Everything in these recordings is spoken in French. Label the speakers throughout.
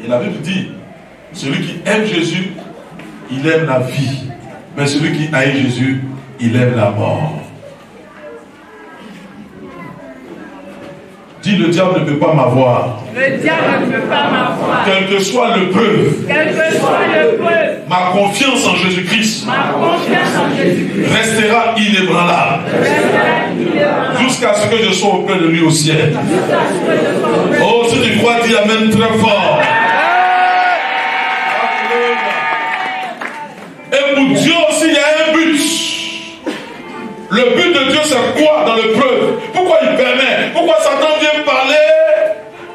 Speaker 1: Et la Bible dit, celui qui aime Jésus, il aime la vie. Mais celui qui haït Jésus, il aime la mort. Dis, le diable ne peut pas m'avoir.
Speaker 2: Le diable ne peut pas m'avoir.
Speaker 1: Quel que soit le preuve.
Speaker 2: Quel que soit le preuve.
Speaker 1: Ma confiance en Jésus-Christ.
Speaker 2: Ma confiance en Jésus-Christ.
Speaker 1: Restera inébranlable. Jusqu'à ce que je sois auprès de lui au ciel. Oh, si tu crois, dis amen très fort. Et pour Dieu aussi, il y a un but. Le but de Dieu, c'est quoi dans le preuve? Pourquoi il permet? Pourquoi Satan vient parler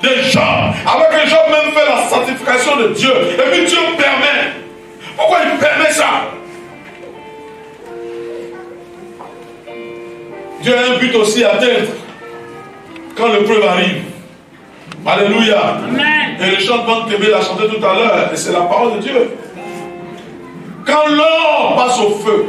Speaker 1: des gens? Avec les gens même fait la sanctification de Dieu. Et puis Dieu permet. Pourquoi il permet ça? Dieu a un but aussi à atteindre quand le preuve arrive. Alléluia.
Speaker 2: Amen.
Speaker 1: Et le chantement que Kébé a chanté tout à l'heure, et c'est la parole de Dieu. Quand l'or passe au feu,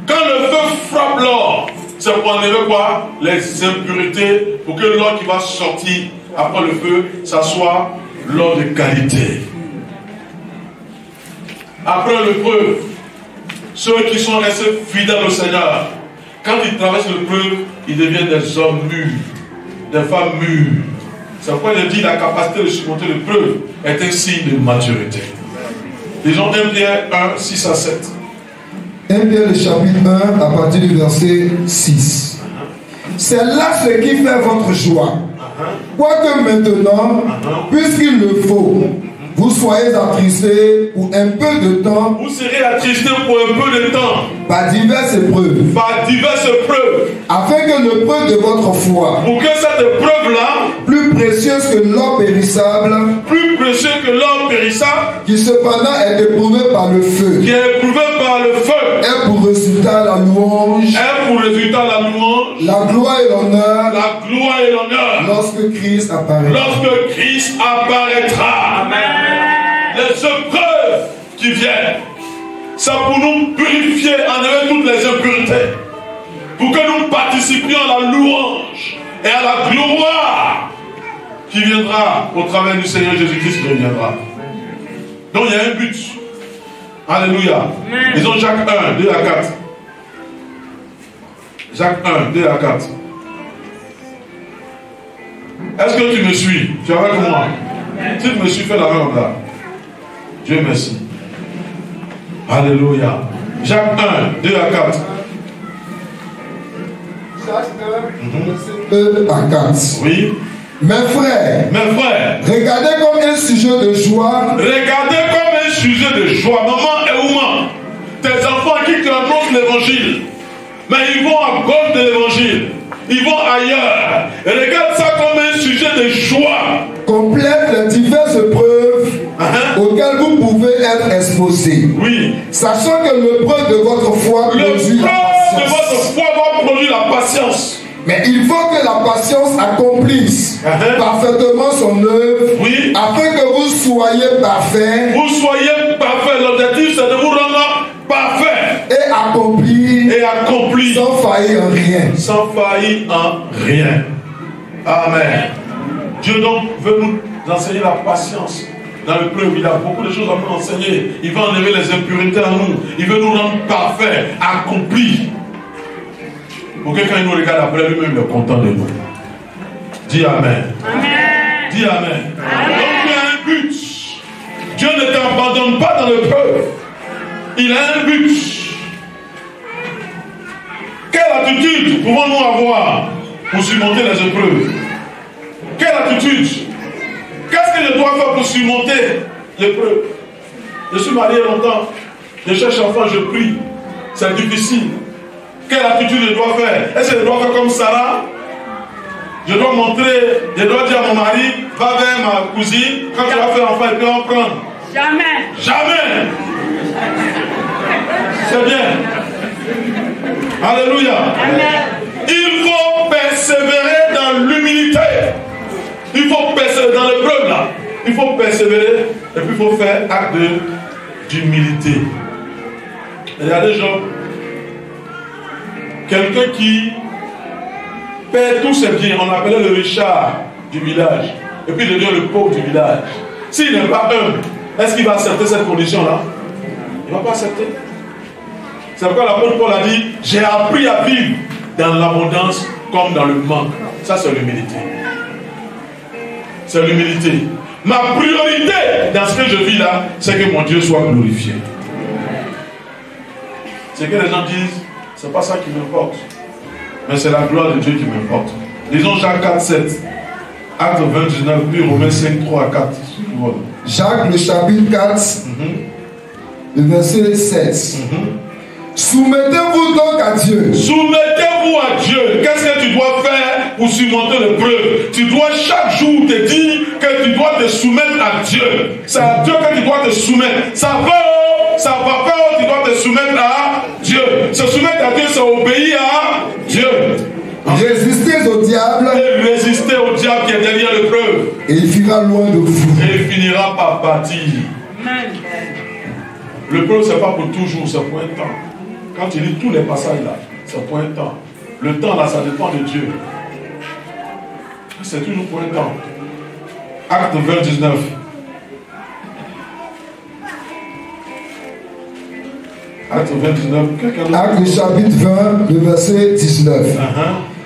Speaker 1: quand le feu frappe l'or, c'est pour enlever quoi? Les impurités, pour que l'or qui va sortir après le feu, ça soit l'or de qualité. Après l'épreuve, ceux qui sont restés fidèles au Seigneur, quand ils traversent l'épreuve, ils deviennent des hommes mûrs, des femmes mûres. C'est pourquoi il dit la capacité de surmonter l'épreuve est un signe de maturité. Disons 1 Pierre 1, 6 à 7.
Speaker 3: 1 Pierre le chapitre 1 à partir du verset 6. C'est là ce qui fait votre joie. Quoique maintenant, puisqu'il le faut, vous soyez attristés pour un peu de temps.
Speaker 1: Vous serez attristés pour un peu de temps.
Speaker 3: Par diverses épreuves.
Speaker 1: Par diverses épreuves.
Speaker 3: Afin que l'épreuve de votre foi.
Speaker 1: Pour que cette épreuve-là.
Speaker 3: Plus précieuse que l'or périssable.
Speaker 1: Plus précieux que l'or périssable.
Speaker 3: Qui cependant est éprouvé par le feu.
Speaker 1: Qui est éprouvé par le feu.
Speaker 3: Est pour résultat la louange.
Speaker 1: Est pour résultat la louange.
Speaker 3: La gloire et l'honneur.
Speaker 1: La gloire et l'honneur.
Speaker 3: Lorsque Christ apparaîtra.
Speaker 1: Lorsque Christ apparaîtra. Amen. Les épreuves qui viennent, c'est pour nous purifier, enlever toutes les impurités, pour que nous participions à la louange et à la gloire qui viendra au travers du Seigneur Jésus-Christ qui reviendra. Donc il y a un but. Alléluia. Disons Jacques 1, 2 à 4. Jacques 1, 2 à 4. Est-ce que tu me suis? Tu es avec moi? Si tu me suis, fais la main là. Dieu merci. Alléluia. Jacques 1, 2 à 4.
Speaker 3: Jacques 1, 2 à 4.
Speaker 1: Oui.
Speaker 3: Mes frères, regardez comme un sujet de joie.
Speaker 1: Regardez comme un sujet de joie. Maman et maman, tes enfants qui te annoncent l'évangile, mais ils vont à gauche de l'évangile. Ils vont ailleurs. Et regarde ça comme un sujet de joie.
Speaker 3: Complète les diverses épreuves auxquelles vous pouvez être exposés.
Speaker 1: Oui.
Speaker 3: Sachant que l'épreuve de votre foi produit la patience.
Speaker 1: L'épreuve de votre foi va produire la patience.
Speaker 3: Mais il faut que la patience accomplisse parfaitement son œuvre,
Speaker 1: oui,
Speaker 3: afin que vous soyez parfaits.
Speaker 1: Vous soyez parfaits. L'objectif, c'est de vous rendre parfait.
Speaker 3: Et accompli. Sans faillir en rien.
Speaker 1: Sans faillir en rien. Amen. Dieu donc veut nous enseigner la patience. Dans le preuve, il a beaucoup de choses à nous enseigner. Il va enlever les impurités en nous. Il veut nous rendre parfaits, accomplis. Pour que quand il nous regarde après, lui-même est content de nous. Dis Amen.
Speaker 2: Amen.
Speaker 1: Dis Amen. Amen. Donc il y a un but. Dieu ne t'abandonne pas dans le preuve. Il a un but. Quelle attitude pouvons-nous avoir pour surmonter les épreuves? Quelle attitude? Qu'est-ce que je dois faire pour surmonter l'épreuve? Je suis marié longtemps. Je cherche enfant, je prie. C'est difficile. Quelle attitude je dois faire? Est-ce que je dois faire comme Sarah? Je dois montrer, je dois dire à mon mari, va vers ma cousine, quand tu vas faire enfant, et puis en prendre.
Speaker 2: Jamais.
Speaker 1: Jamais. C'est bien. Alléluia.
Speaker 2: Amen.
Speaker 1: Il faut persévérer dans l'humilité. Il faut persévérer dans l'épreuve là. Il faut persévérer et puis il faut faire acte d'humilité. Il y a des gens, quelqu'un qui perd tous ses biens, on appelait le Richard du village. et puis devient le pauvre du village. S'il n'est pas humble, est-ce qu'il va accepter cette condition-là? Il ne va pas accepter. C'est pourquoi l'apôtre Paul a dit, j'ai appris à vivre dans l'abondance comme dans le manque. Ça, c'est l'humilité. C'est l'humilité. Ma priorité dans ce que je vis là, c'est que mon Dieu soit glorifié. C'est que les gens disent, c'est pas ça qui m'importe, mais c'est la gloire de Dieu qui m'importe. Disons Jacques 4, 7, Acte 20, 19, puis Romains 5, 3 à 4.
Speaker 3: Jacques, le chapitre 4, le verset 7. Soumettez-vous donc à Dieu.
Speaker 1: Soumettez-vous à Dieu. Qu'est-ce que tu dois faire pour surmonter l'épreuve? Tu dois chaque jour te dire que tu dois te soumettre à Dieu. C'est à Dieu que tu dois te soumettre. Ça va pas, tu dois te soumettre à Dieu. Se soumettre à Dieu, c'est obéir à Dieu.
Speaker 3: Résistez au diable.
Speaker 1: Et résister au diable qui est derrière l'épreuve.
Speaker 3: Et il finira loin de vous.
Speaker 1: Et il finira par partir. L'épreuve, ce n'est pas pour toujours, c'est pour un temps. Quand tu lis tous les passages là, c'est pour un temps. Le temps là, ça dépend de Dieu. C'est toujours pour un temps. Acte 20, 19. Acte 20, 19.
Speaker 3: Acte chapitre 20, le verset 19.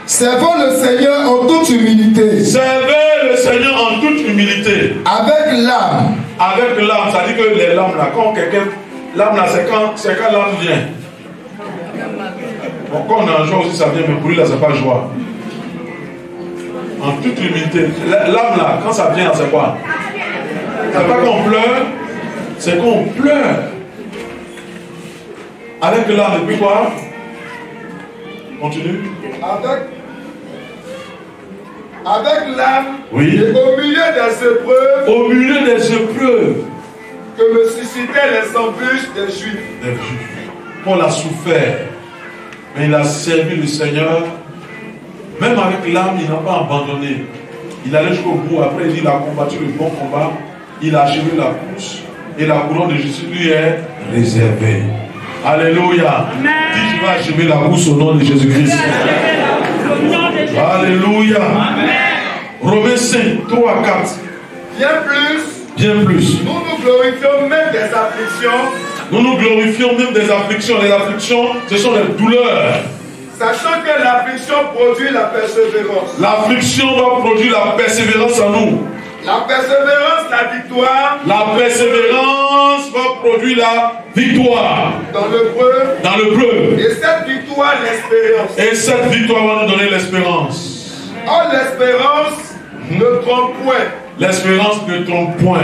Speaker 3: Servons le Seigneur en toute humilité.
Speaker 1: Servez le Seigneur en toute humilité.
Speaker 3: Avec l'âme.
Speaker 1: Avec l'âme, ça dit que les lames là, quand quelqu'un. L'âme là, c'est quand l'âme vient. Bon, quand on a un joie aussi, ça vient, mais pour lui là, c'est pas joie. En toute humilité. L'âme là, quand ça vient, c'est quoi? C'est pas qu'on pleure, c'est qu'on pleure. Avec l'âme, et puis quoi? Continue.
Speaker 3: Avec l'âme,
Speaker 1: oui.
Speaker 3: Et au milieu des épreuves.
Speaker 1: Au milieu des épreuves.
Speaker 3: Que me suscitaient les embûches des Juifs.
Speaker 1: Paul a souffert, mais il a servi le Seigneur. Même avec l'âme, il n'a pas abandonné. Il allait jusqu'au bout. Après, il a combattu le bon combat. Il a achevé la course. Et la couronne de Jésus lui est réservée. Alléluia. Dis, tu vas achever la course au nom de Jésus-Christ. Alléluia. Romains 5, 3 à 4. Bien plus.
Speaker 3: Nous nous glorifions même des afflictions.
Speaker 1: Nous nous glorifions même des afflictions. Les afflictions, ce sont les douleurs.
Speaker 3: Sachant que l'affliction produit la persévérance.
Speaker 1: L'affliction va produire la persévérance en nous.
Speaker 3: La persévérance, la victoire.
Speaker 1: La persévérance va produire la victoire.
Speaker 3: Dans l'épreuve.
Speaker 1: Et
Speaker 3: cette victoire, l'espérance.
Speaker 1: Et cette victoire va nous donner l'espérance.
Speaker 3: Or, l'espérance ne trompe point.
Speaker 1: L'espérance ne trompe point.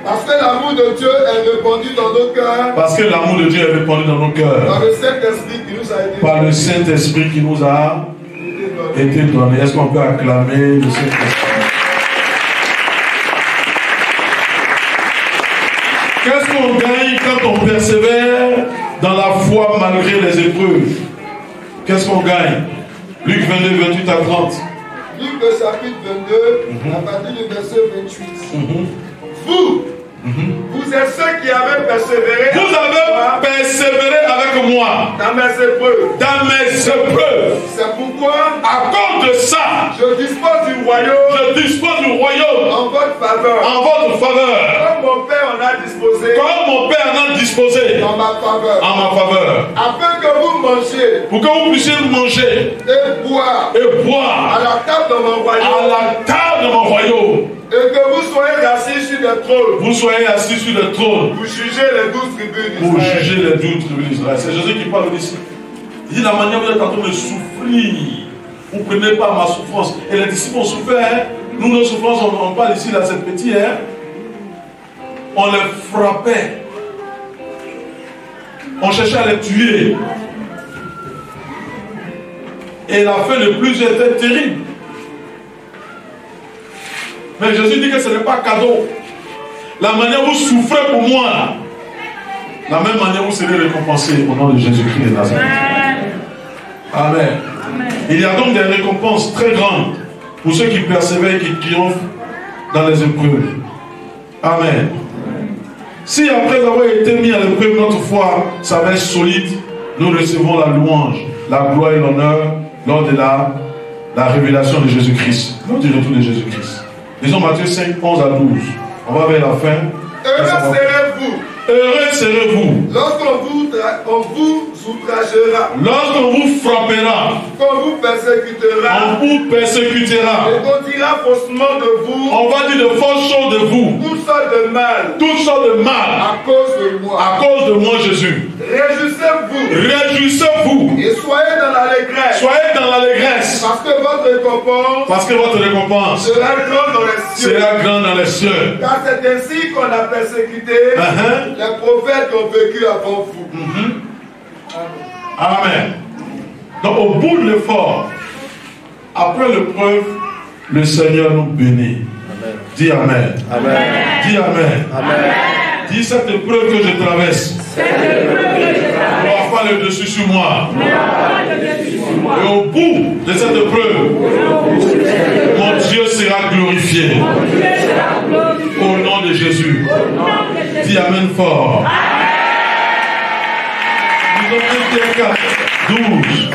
Speaker 3: Parce que l'amour de Dieu est répandu dans nos cœurs.
Speaker 1: Parce que l'amour de Dieu est répandu dans nos cœurs.
Speaker 3: Par le Saint-Esprit qui nous a été donné.
Speaker 1: Par le Saint-Esprit qui nous a été donné. Est-ce qu'on peut acclamer le Saint-Esprit? Qu'est-ce qu'on gagne quand on persévère dans la foi malgré les épreuves? Qu'est-ce qu'on gagne? Luc 22, 28 à 30.
Speaker 3: Luc le chapitre 22, à partir du verset 28. Vous êtes ceux qui avez persévéré.
Speaker 1: Vous avez persévéré avec moi.
Speaker 3: Dans mes épreuves.
Speaker 1: Dans mes épreuves.
Speaker 3: C'est pourquoi,
Speaker 1: à cause de ça,
Speaker 3: je dispose du royaume.
Speaker 1: Je dispose du royaume.
Speaker 3: En votre faveur.
Speaker 1: En votre faveur.
Speaker 3: Comme mon Père en a disposé.
Speaker 1: Comme mon Père en a disposé.
Speaker 3: En ma faveur.
Speaker 1: En ma faveur.
Speaker 3: Afin que vous mangiez.
Speaker 1: Pour que vous puissiez manger.
Speaker 3: Et boire.
Speaker 1: Et boire.
Speaker 3: À la table de mon royaume.
Speaker 1: À la table de mon royaume.
Speaker 3: Et que vous soyez assis sur des trônes.
Speaker 1: Vous soyez assis sur des trônes.
Speaker 3: Pour juger les 12 tribus d'Israël.
Speaker 1: Pour juger les 12 tribus d'Israël. C'est Jésus qui parle ici. Il dit la manière dont vous êtes en train de souffrir. Vous ne prenez pas ma souffrance. Et les disciples ont souffert. Hein? Nous, nos souffrances, on parle ici, là, cette petite. Hein? On les frappait. On cherchait à les tuer. Et la fin de plus était terrible. Mais Jésus dit que ce n'est pas cadeau. La manière où vous souffrez pour moi, la même manière où vous serez récompensé au nom de Jésus-Christ de Nazareth. Amen. Il y a donc des récompenses très grandes pour ceux qui persévèrent et qui triomphent dans les épreuves. Amen. Si après avoir été mis à l'épreuve, notre foi s'avère solide, nous recevons la louange, la gloire et l'honneur lors de la révélation de Jésus-Christ, lors du retour de Jésus-Christ. Disons Matthieu 5, 11 à 12. On va vers la fin.
Speaker 3: Heureux serez-vous.
Speaker 1: Heureux serez-vous.
Speaker 3: Lorsqu'on vous outragera.
Speaker 1: Lorsqu'on vous frappera.
Speaker 3: Qu'on vous persécutera.
Speaker 1: On vous persécutera.
Speaker 3: Et qu'on dira faussement de vous.
Speaker 1: On va dire de fausses choses de vous.
Speaker 3: Toutes sortes de mal.
Speaker 1: Toutes sortes de mal.
Speaker 3: À cause de moi.
Speaker 1: À cause de moi, Jésus.
Speaker 3: Réjouissez-vous.
Speaker 1: Réjouissez-vous.
Speaker 3: Et soyez dans l'allégresse.
Speaker 1: Soyez dans l'allégresse.
Speaker 3: Parce que votre récompense.
Speaker 1: Parce que votre récompense
Speaker 3: sera grande dans les cieux.
Speaker 1: Sera grande dans les cieux.
Speaker 3: Car c'est ainsi qu'on a persécuté les prophètes qui ont vécu avant vous.
Speaker 1: Amen. Donc au bout de l'effort, après l'épreuve, le Seigneur nous bénit. Amen. Dis Amen. Amen. Dis Amen. Amen. Dis cette épreuve que je traverse. On va pas le dessus sur moi. Et au bout de cette épreuve, mon Dieu sera glorifié. Au nom de Jésus. Dis Amen fort. Nous avons 1 Pierre 4, 12.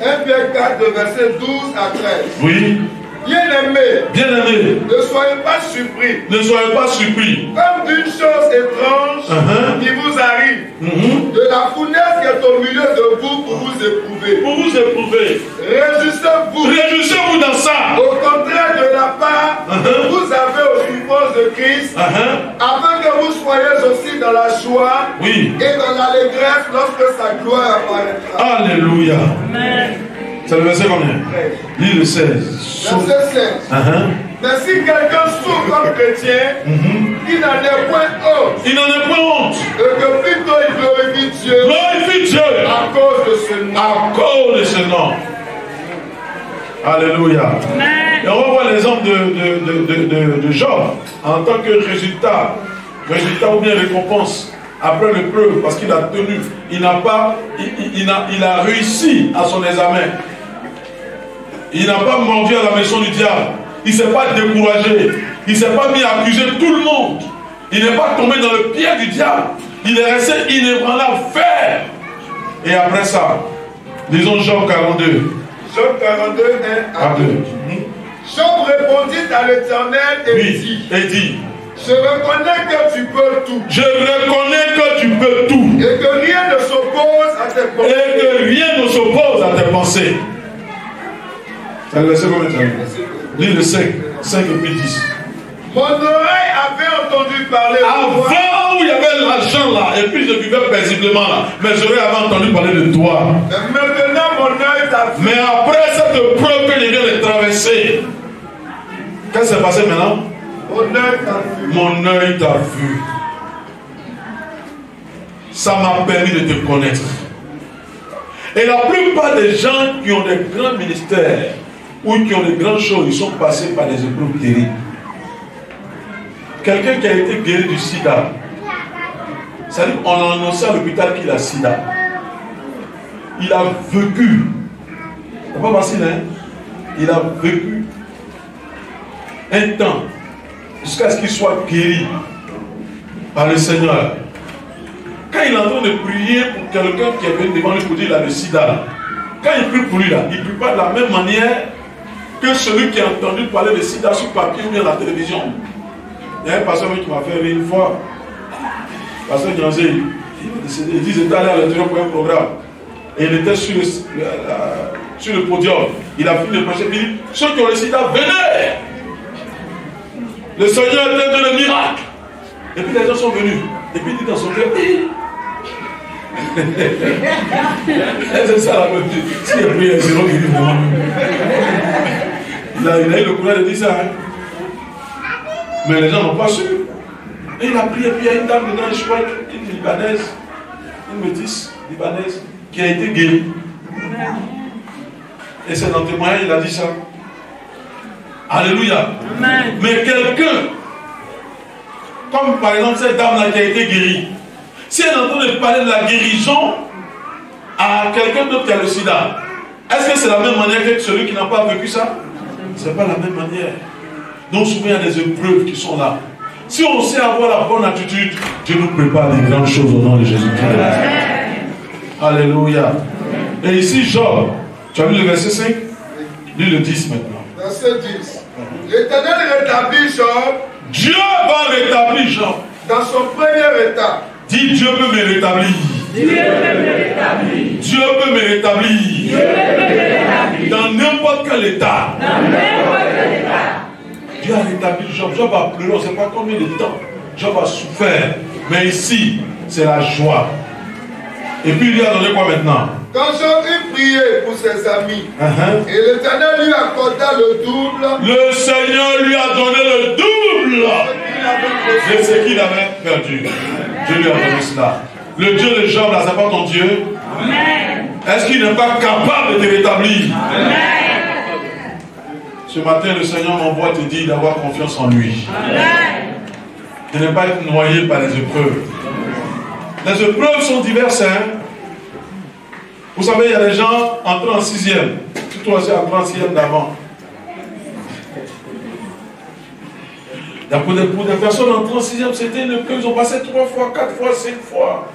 Speaker 3: 1 Pierre 4, de verset 12 à 13.
Speaker 1: Oui.
Speaker 3: Bien-aimés, ne soyez pas surpris.
Speaker 1: Ne soyez pas surpris.
Speaker 3: Comme d'une chose étrange qui vous arrive, de la fournaise qui est au milieu de vous pour vous éprouver.
Speaker 1: Pour vous éprouver.
Speaker 3: Réjouissez-vous.
Speaker 1: Réjouissez-vous dans ça.
Speaker 3: Au contraire de la part que vous avez aux souffrances de Christ, afin que vous soyez aussi dans la joie et dans l'allégresse lorsque sa gloire apparaîtra.
Speaker 1: Alléluia. Amen. C'est le verset combien? Lis le 16.
Speaker 3: Verset 16. Mais si quelqu'un souffre comme chrétien, il n'en est point honte.
Speaker 1: Il n'en est point honte.
Speaker 3: Et que plutôt il glorifie Dieu.
Speaker 1: Glorifie Dieu.
Speaker 3: À cause de ce nom.
Speaker 1: À cause de ce nom. Alléluia. Et on va voir l'exemple de Job en tant que résultat ou bien récompense. Après l'épreuve, parce qu'il a tenu, il a réussi à son examen. Il n'a pas mordu à la maison du diable. Il ne s'est pas découragé. Il ne s'est pas mis à accuser tout le monde. Il n'est pas tombé dans le piège du diable. Il est resté inébranlable, ferme. Et après ça, disons Job 42.
Speaker 3: Job 42, 1 à 2. Job répondit à l'Éternel et dit. Je reconnais que tu peux tout.
Speaker 1: Je reconnais que tu peux tout.
Speaker 3: Et que rien ne s'oppose à tes pensées.
Speaker 1: Et que rien ne s'oppose à tes pensées. C'est le verset combien tu as? Lis le 5 et puis 10.
Speaker 3: Mon oreille avait entendu parler de toi.
Speaker 1: Avant où il y avait l'argent là, et puis je vivais paisiblement là, mes oreilles avaient entendu parler de toi.
Speaker 3: Mais maintenant mon œil t'a vu.
Speaker 1: Mais après cette épreuve que je viens de traverser, qu'est-ce qui s'est passé maintenant?
Speaker 3: Mon œil t'a vu.
Speaker 1: Mon œil t'a vu. Ça m'a permis de te connaître. Et la plupart des gens qui ont des grands ministères ou qui ont des grandes choses, ils sont passés par des épreuves terribles. Quelqu'un qui a été guéri du sida, c'est-à-dire qu'on a annoncé à l'hôpital qu'il a sida. Il a vécu. C'est pas facile, hein? Il a vécu un temps jusqu'à ce qu'il soit guéri par le Seigneur. Quand il est en train de prier pour quelqu'un qui est venu devant lui pour dire qu'il a le sida, quand il prie pour lui là, il ne prie pas de la même manière que celui qui a entendu parler de sida sur papier ou bien à la télévision. Il y a un pasteur qui m'a fait rire une fois. Pasteur Nyanzé, il dit qu'il allé à l'intérieur pour un programme. Et il était sur le podium. Il a fini de prêcher. Il dit, ceux qui ont le sida, venez! Le Seigneur était dans le miracle. Et puis les gens sont venus. Et puis il dit dans son cœur, c'est ça la bonne vie. Si il a pris un zéro, il dit vraiment. Il a eu le courage de dire ça. Hein? Mais les gens n'ont pas su. Et il a prié, et puis il y a une dame dedans, je crois, une Libanaise, une métisse libanaise, qui a été guérie. Et c'est dans le témoignage, il a dit ça. Alléluia. Amen. Mais quelqu'un, comme par exemple cette dame-là qui a été guérie, si elle entend parler de la guérison à quelqu'un d'autre qui a le sida, est-ce que c'est la même manière que celui qui n'a pas vécu ça? Ce n'est pas la même manière. Donc souvent il y a des épreuves qui sont là. Si on sait avoir la bonne attitude, Dieu nous prépare des grandes choses au nom de Jésus-Christ. Alléluia. Et ici Job, tu as lu le verset 5? Lis le 10 maintenant.
Speaker 3: Verset 10. L'Éternel rétablit Job.
Speaker 1: Dieu va rétablir Job.
Speaker 3: Dans son premier état.
Speaker 1: Dis, Dieu peut me rétablir.
Speaker 2: Dieu peut me rétablir.
Speaker 1: Dieu peut me rétablir.
Speaker 2: Dieu peut me rétablir.
Speaker 1: Dans n'importe quel état.
Speaker 2: Dans n'importe quel état.
Speaker 1: Dieu a rétabli Job. Job a pleuré, on ne sait pas combien de temps. Job a souffert. Mais ici, c'est la joie. Et puis il lui a donné quoi maintenant?
Speaker 3: Quand Job eut prié pour ses amis, et l'Éternel lui accorda le double,
Speaker 1: le Seigneur lui a donné le double de ce qu'il avait perdu. Dieu lui a donné cela. Le Dieu de Job, là, c'est pas ton Dieu?
Speaker 2: Amen.
Speaker 1: Est-ce qu'il n'est pas capable de te rétablir?
Speaker 2: Amen.
Speaker 1: Ce matin, le Seigneur m'envoie te dire d'avoir confiance en lui.
Speaker 2: Amen.
Speaker 1: De ne pas être noyé par les épreuves. Les épreuves sont diverses. Hein? Vous savez, il y a des gens entrés en 6e. Toi aussi entré en 6e d'avant. Pour des personnes entrées en 6e, c'était une épreuve. Ils ont passé 3 fois, 4 fois, 5 fois.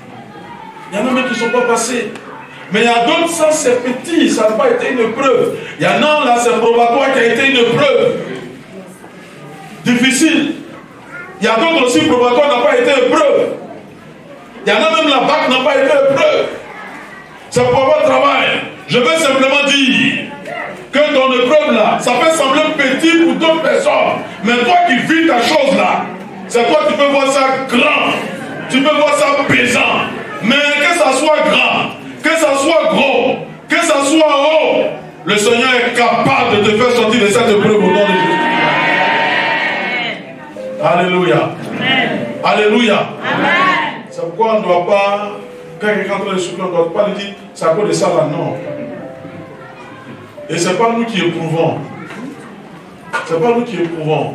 Speaker 1: Il y en a même qui ne sont pas passés. Mais il y a d'autres, ça c'est petit, ça n'a pas été une épreuve. Il y en a là, c'est probatoire qui a été une épreuve. Difficile. Il y a d'autres aussi, probatoire n'a pas été épreuve. Il y en a même la bac n'a pas été épreuve. C'est pour votre travail. Je veux simplement dire que ton épreuve là, ça peut sembler petit pour d'autres personnes. Mais toi qui vis ta chose là, c'est toi qui peux voir ça grand. Tu peux voir ça pesant. Mais que ça soit grand, que ça soit gros, que ça soit haut, le Seigneur est capable de te faire sortir de cette épreuve au nom de Jésus. Alléluia.
Speaker 2: Amen.
Speaker 1: Alléluia.
Speaker 2: Amen.
Speaker 1: C'est pourquoi on ne doit pas, quand quelqu'un est en train de souffrir, on ne doit pas lui dire, c'est à cause de ça là, non. Et ce n'est pas nous qui éprouvons. Ce n'est pas nous qui éprouvons.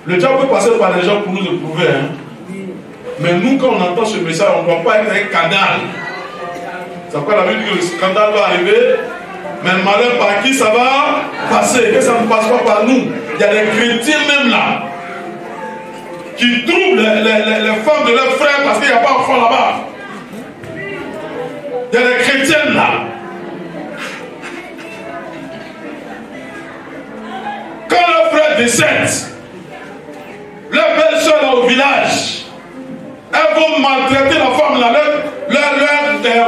Speaker 1: Le diable peut passer par les gens pour nous éprouver. Hein. Mais nous, quand on entend ce message, on ne doit pas être un canal. C'est pourquoi la Bible dit que le scandale va arriver, mais le malheur par qui ça va passer, que ça ne passe pas par nous. Il y a des chrétiens même là qui troublent les femmes de leurs frères parce qu'il n'y a pas d'enfants là-bas. Il y a des chrétiennes là. Quand leurs frères décèdent, leur belle-soeur là au village, elles vont maltraiter la femme là,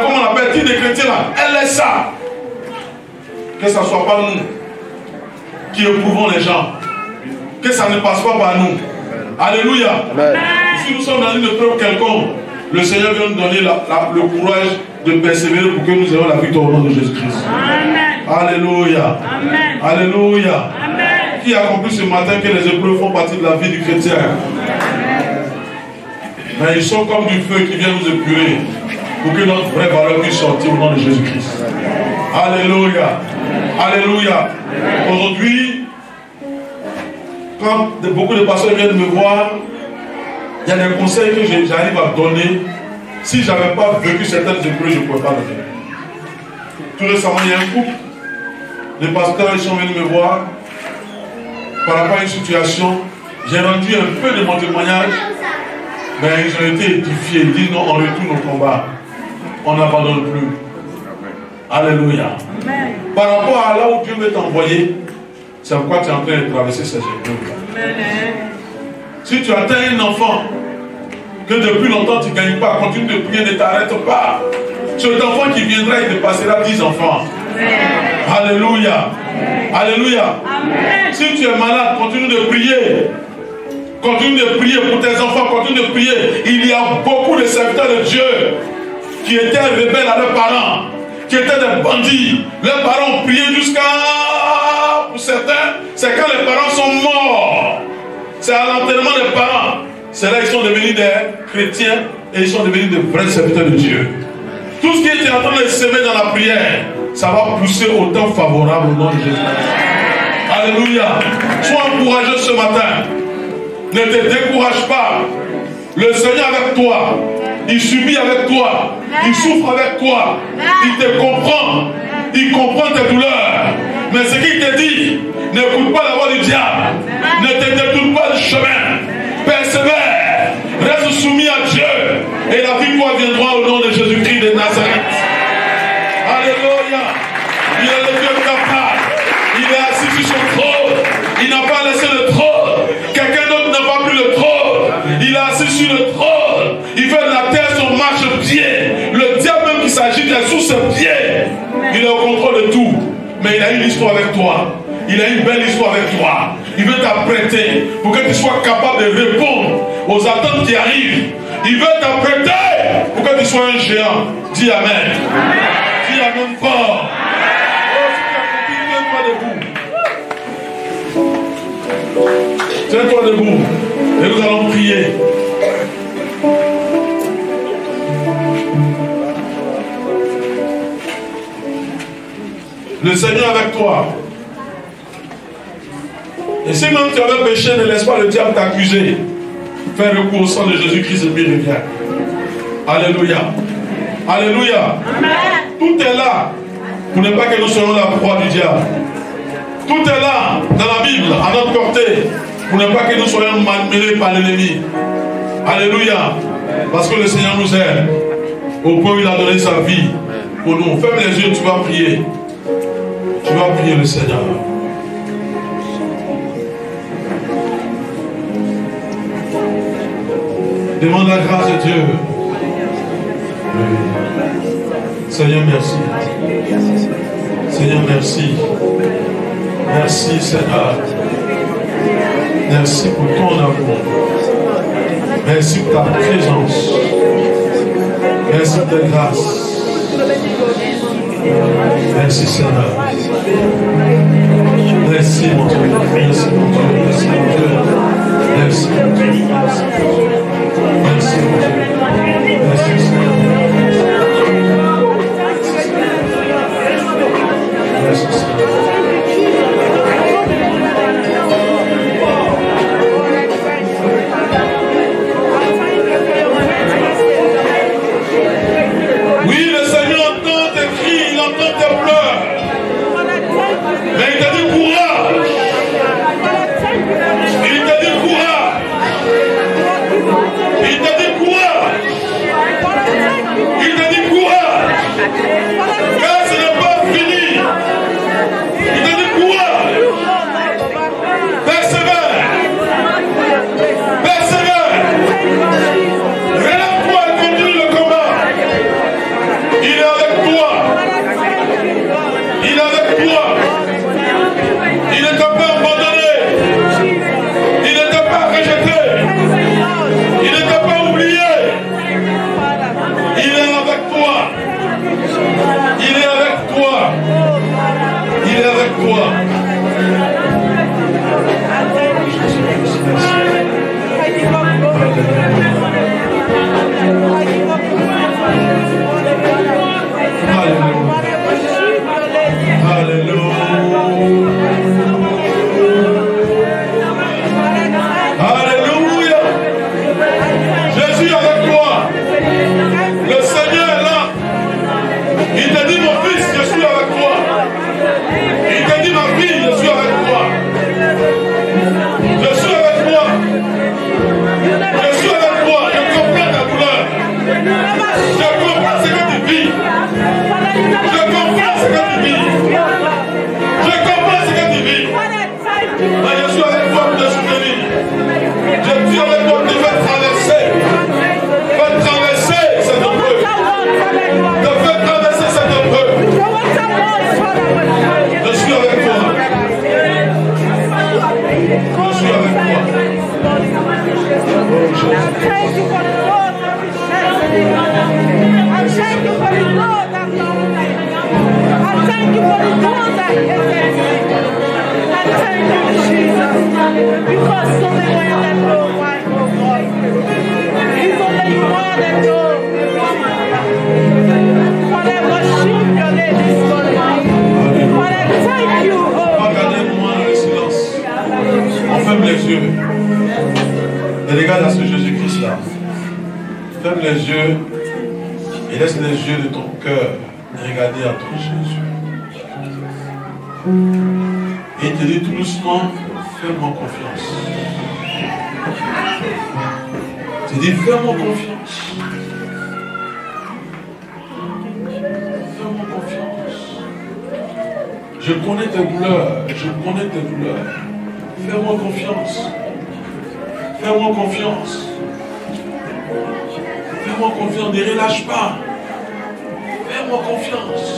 Speaker 1: comment on appelle, des chrétiens là, elle laisse ça. Que ça ne soit pas nous qui éprouvons les gens. Que ça ne passe pas par nous. Alléluia. Amen. Si nous sommes dans une épreuve quelconque, le Seigneur vient nous donner le courage de persévérer pour que nous ayons la victoire au nom de Jésus-Christ. Alléluia. Amen. Alléluia. Amen. Qui a compris ce matin que les épreuves font partie de la vie du chrétien? Mais ils sont comme du feu qui vient nous épurer pour que notre vraie valeur puisse sortir au nom de Jésus-Christ. Alléluia. Alléluia. Aujourd'hui, quand beaucoup de personnes viennent me voir, il y a des conseils que j'arrive à donner. Si je n'avais pas vécu certaines épreuves, je ne pourrais pas le faire. Tout récemment, il y a un couple. Les pasteurs ils sont venus me voir par rapport à une situation. J'ai rendu un peu de mon témoignage. Mais ils ont été édifiés. Ils disent non, on retourne au combat. On n'abandonne plus. Alléluia. Amen. Par rapport à là où Dieu veut t'envoyer, c'est pourquoi tu es en train de traverser ces épreuves. Si tu atteins un enfant que depuis longtemps tu ne gagnes pas, continue de prier, ne t'arrête pas. Cet enfant qui viendra, il te passera 10 enfants. Amen. Alléluia. Amen. Alléluia. Amen. Si tu es malade, continue de prier. Continue de prier pour tes enfants, continue de prier. Il y a beaucoup de serviteurs de Dieu qui étaient rebelles à leurs parents, qui étaient des bandits. Leurs parents ont prié jusqu'à... Pour certains, c'est quand les parents sont morts. C'est à l'enterrement des parents. C'est là qu'ils sont devenus des chrétiens et ils sont devenus de vrais serviteurs de Dieu. Tout ce qui était en train de s'aimer dans la prière, ça va pousser au temps favorable au nom de Jésus. Alléluia. Sois encouragé ce matin. Ne te décourage pas. Le Seigneur est avec toi. Il subit avec toi. Il souffre avec toi. Il te comprend. Il comprend tes douleurs. Mais ce qu'il te dit, n'écoute pas la voix du diable. Ne te détourne pas du chemin. Persévère. Reste soumis à Dieu. Et la victoire viendra au nom de Jésus-Christ de Nazareth. Alléluia. Il est le Dieu capable. Il est assis sur son une histoire avec toi. Il a une belle histoire avec toi. Il veut t'apprêter pour que tu sois capable de répondre aux attentes qui arrivent. Il veut t'apprêter pour que tu sois un géant. Dis Amen. Dis Amen fort. Tiens-toi debout. Et nous allons prier. Le Seigneur avec toi. Et si même tu avais péché, ne laisse pas le diable t'accuser. Fais recours au sang de Jésus-Christ et puis reviens. Alléluia. Alléluia. Amen. Tout est là pour ne pas que nous soyons la proie du diable. Tout est là dans la Bible, à notre portée, pour ne pas que nous soyons malmenés par l'ennemi. Alléluia. Parce que le Seigneur nous aime. Au point où il a donné sa vie pour nous. Ferme les yeux, tu vas prier. Tu vas prier le Seigneur. Demande la grâce de Dieu. Seigneur, merci. Seigneur, merci. Merci, Seigneur. Merci pour ton amour. Merci pour ta présence. Merci pour ta grâce. Merci, Seigneur. Merci, mon Dieu. Merci, mon Dieu. Merci, mon Dieu. Merci, mon Dieu. Merci, mon Dieu. Merci, Seigneur. Merci, Seigneur. Oui, le Seigneur entend tes cris, il entend tes pleurs. Mais il te dit courage. Il te dit courage. Il te dit courage. Il te dit courage. Car ce n'est pas fini. Il te dit courage. Persévère. Persévère. Relève-toi et continue le combat. Il est avec toi. Il est avec toi. Il ne t'a pas abandonné. Il ne t'a pas rejeté. Il ne t'a pas oublié. Il est avec toi. Il est avec toi. Il est avec toi. Alléluia. Alléluia. Jésus est avec toi. Le Seigneur est là. Il te dit, mon fils, je suis avec toi. Il te dit, ma fille, je suis avec toi. Je suis avec toi. Je suis avec toi. Je comprends ta douleur. Je comprends ce que tu vis. Je comprends ce que tu vis. Je comprends ce que tu vis. Mais je suis avec toi pour te soutenir. Je suis avec toi pour te faire traverser. Faire traverser cette épreuve. Te faire traverser cette épreuve. Je suis avec toi. Je suis avec toi. Regardez-moi dans le silence. On ferme les yeux. Et regarde à ce Jésus-Christ-là. Ferme les yeux et laisse les yeux de ton cœur regarder à ton Jésus. Et il te dit tout doucement, fais-moi confiance. Il te dit, fais-moi confiance. Fais-moi confiance. Je connais tes douleurs. Je connais tes douleurs. Fais-moi confiance. Fais-moi confiance. Fais-moi confiance. Ne relâche pas. Fais-moi confiance.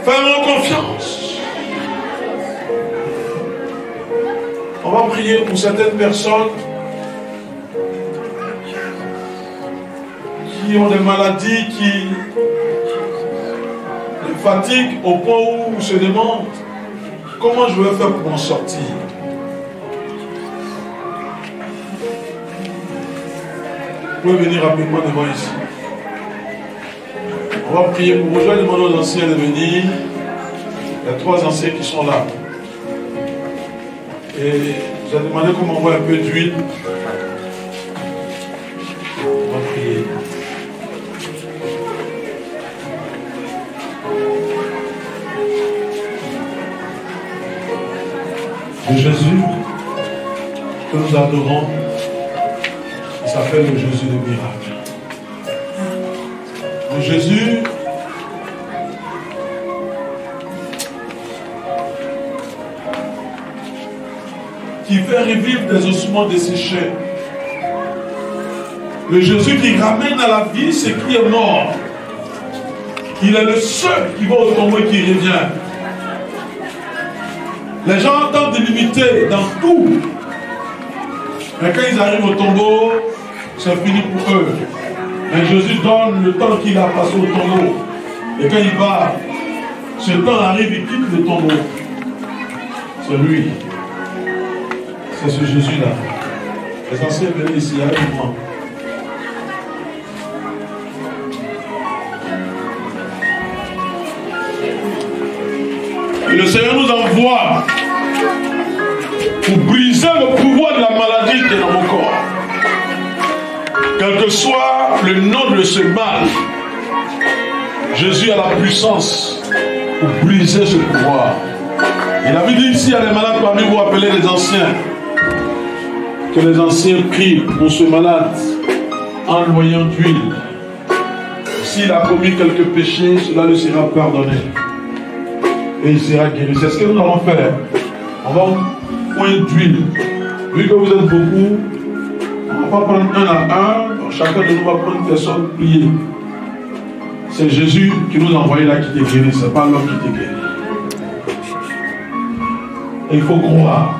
Speaker 1: Fais-moi confiance. On va prier pour certaines personnes qui ont des maladies qui les fatiguent au point où on se demande comment je vais faire pour m'en sortir. Vous pouvez venir rapidement devant ici. On va prier pour vous. Je vais demander aux anciens de venir. Il y a 3 anciens qui sont là. Et je vais demander qu'on m'envoie un peu d'huile. On va prier. Le Jésus que nous adorons, il s'appelle le Jésus de miracle. Le Jésus qui fait revivre des ossements desséchés. Le Jésus qui ramène à la vie ce qui est mort. Il est le seul qui va au tombeau et qui revient. Les gens tentent de l'imiter dans tout. Mais quand ils arrivent au tombeau, c'est fini pour eux. Mais Jésus donne le temps qu'il a passé au tombeau. Et quand il va, ce temps arrive, il quitte le tombeau. C'est lui. C'est ce Jésus-là. Les anciens venaient ici avec moi. Et le Seigneur nous envoie pour briser le pouvoir de la maladie qui est dans mon corps. Quel que soit le nom de ce mal, Jésus a la puissance pour briser ce pouvoir. Il avait dit ici, il y a des malades parmi vous, appelez les anciens. Que les anciens prient pour ce malade en noyant d'huile. S'il a commis quelques péchés, cela lui sera pardonné. Et il sera guéri. C'est ce que nous allons faire. On va poindre d'huile. Vu que vous êtes beaucoup, on ne va pas prendre un à un. Donc chacun de nous va prendre une personne prier. C'est Jésus qui nous a envoyé là qui t'est guéri. Ce n'est pas l'homme qui t'est guéri. Et il faut croire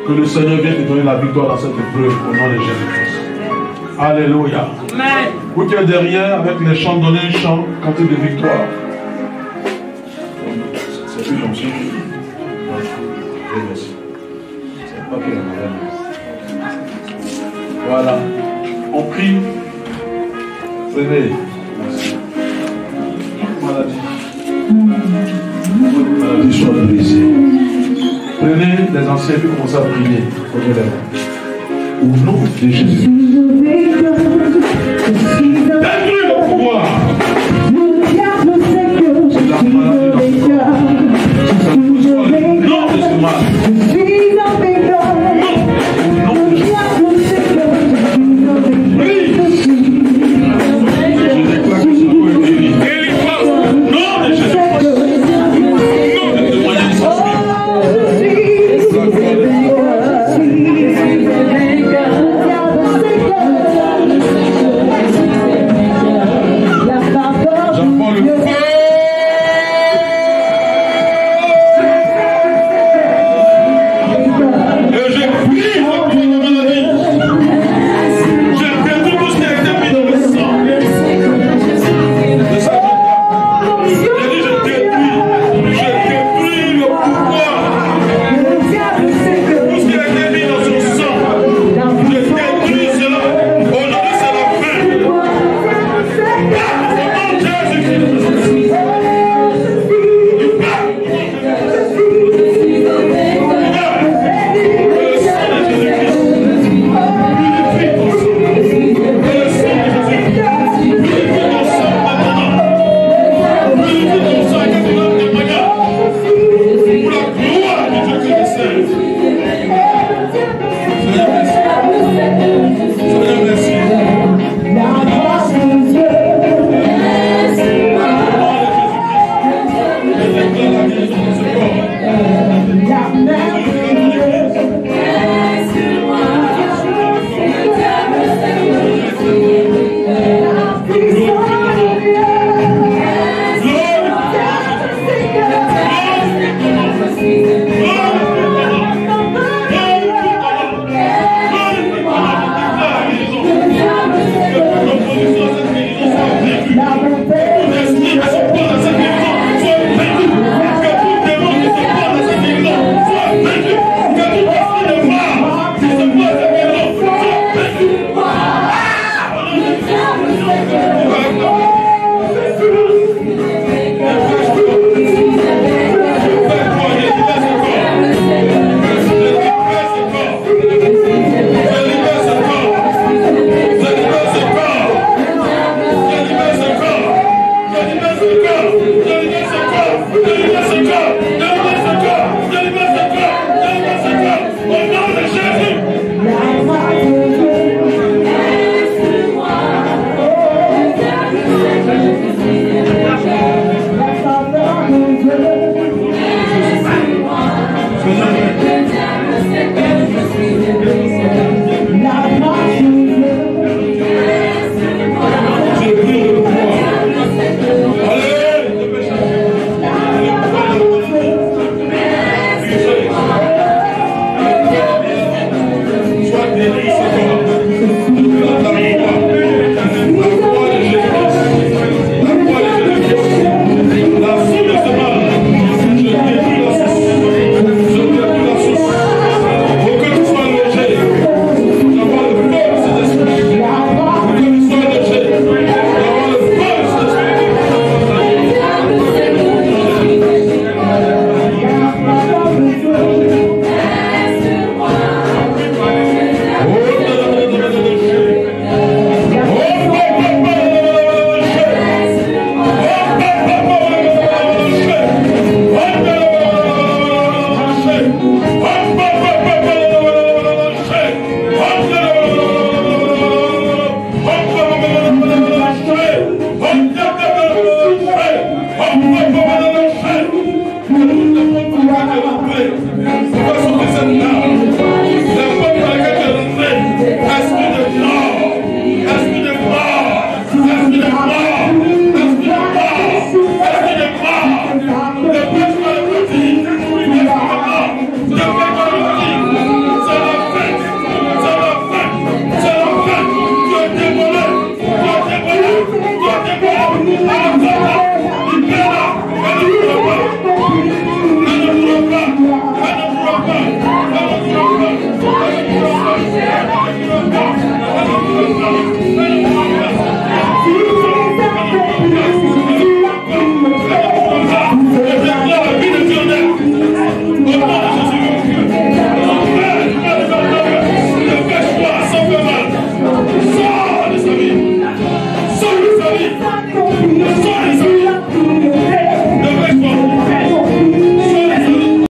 Speaker 1: que le Seigneur vient te donner la victoire dans cette épreuve au nom de Jésus-Christ. Alléluia. Amen. Vous qui êtes derrière avec les chants, donnez un chant, canté de victoire. C'est plus gentil. C'est pas bien. Voilà. On prie. Venez. Merci. Maladie. Votre maladie soit brisée. Prenez les anciens et commencez à prier. Au nom de Jésus. Détruis le pouvoir. C'est la maladie dans le nom de ce mal.
Speaker 4: Oh,
Speaker 1: Amen.